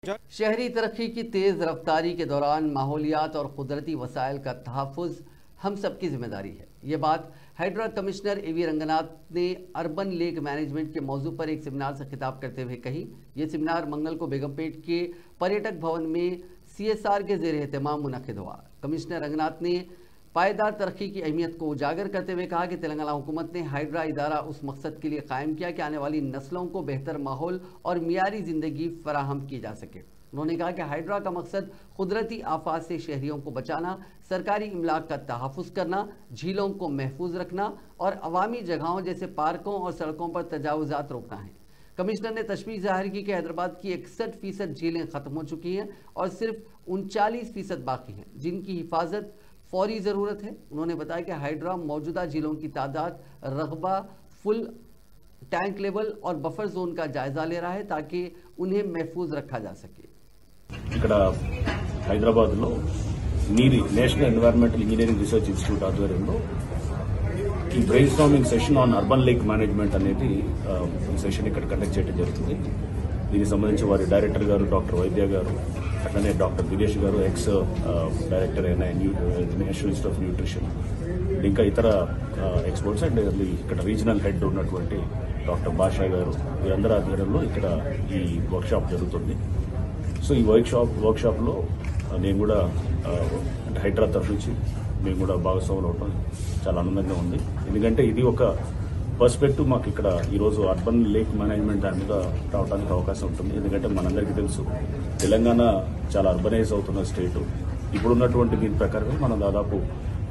शहरी तरक्की की तेज़ रफ्तारी के दौरान माहौलियात और कुदरती वसाइल का तहफ़्फ़ुज़ हम सबकी जिम्मेदारी है। ये बात hydra commissioner A V Ranganath ने अर्बन लेक मैनेजमेंट के मौजू पर एक सेमिनार से खिताब करते हुए कही। ये सेमिनार मंगल को बेगमपेट के पर्यटक भवन में CSR के ज़ेर एहतमाम मुनक़िद हुआ। कमिश्नर रंगनाथ ने पायदार तरक्की की अहमियत को उजागर करते हुए कहा कि तेलंगाना हुकूमत ने हाइड्रा इदारा उस मकसद के लिए कायम किया कि आने वाली नस्लों को बेहतर माहौल और मियारी ज़िंदगी फराहम की जा सके। उन्होंने कहा कि हाइड्रा का मकसद कुदरती आफात से शहरियों को बचाना, सरकारी इमलाक का तहफ़्फ़ुज़ करना, झीलों को महफूज रखना और अवामी जगहों जैसे पार्कों और सड़कों पर तजावुज़ात रोकना है। कमिश्नर ने तशवीश ज़ाहिर की कि हैदराबाद की 61% झीलें ख़त्म हो चुकी हैं और सिर्फ 39% बाकी हैं, जिनकी हिफाजत फौरी ज़रूरत है। उन्होंने बताया कि हाइड्रा मौजूदा झीलों की तादाद, रकबा, फुल टैंक लेवल और बफर जोन का जायजा ले रहा है ताकि उन्हें महफूज रखा जा सके। ఇక్కడ హైదరాబాద్లో నీరి national environmental engineering research institute ఆధ్వర్యంలో ఈ brain storming session on urban lake management అనేది ఈ సెషన్ ఇక్కడ కండక్ట్ చేయడం జరుగుతుంది. దీనికి సంబంధించి వారి డైరెక్టర్ గారు డాక్టర్ వైద్య గారు, అట్లనే డాక్టర్ దినేష్ గారు, ఎక్స్ డైరెక్టర్ అయిన నేషనల్ ఇన్స్టిట్యూట్ ఆఫ్ న్యూట్రిషన్, ఇంకా ఇతర ఎక్స్పర్ట్స్ అండ్ ఇక్కడ రీజనల్ హెడ్ ఉన్నటువంటి డాక్టర్ బాషా గారు, వీరందరి ఆధ్వర్యంలో ఇక్కడ ఈ వర్క్షాప్ జరుగుతుంది. సో ఈ వర్క్షాప్లో నేను కూడా అంటే హైడ్రా తరఫు నుంచి మేము కూడా భాగస్వాములు అవడం చాలా ఆనందంగా ఉంది. ఎందుకంటే ఇది ఒక పర్స్పెక్టివ్ మాకు ఇక్కడ ఈరోజు అర్బన్ లేక్ మేనేజ్మెంట్ దాని మీద రావడానికి అవకాశం ఉంటుంది. ఎందుకంటే మనందరికీ తెలుసు తెలంగాణ చాలా అర్బనైజ్ అవుతున్న స్టేటు. ఇప్పుడున్నటువంటి దీని ప్రకారం మనం దాదాపు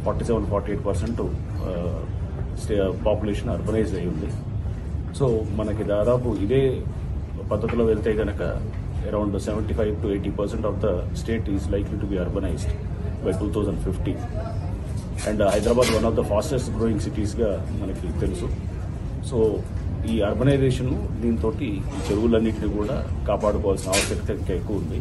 47-48% పాపులేషన్ అర్బనైజ్ అయి ఉంది. సో మనకి దాదాపు ఇదే పద్ధతిలో వెళ్తే కనుక around 75 to 80% of the state is likely to be urbanized by 2050. And Hyderabad one of the fastest growing cities ga manaki telusu. So ఈ అర్బనైజేషన్ దీంతో ఈ చెరువులన్నింటినీ కూడా కాపాడుకోవాల్సిన ఆవశ్యకత ఇంకా ఎక్కువ ఉంది.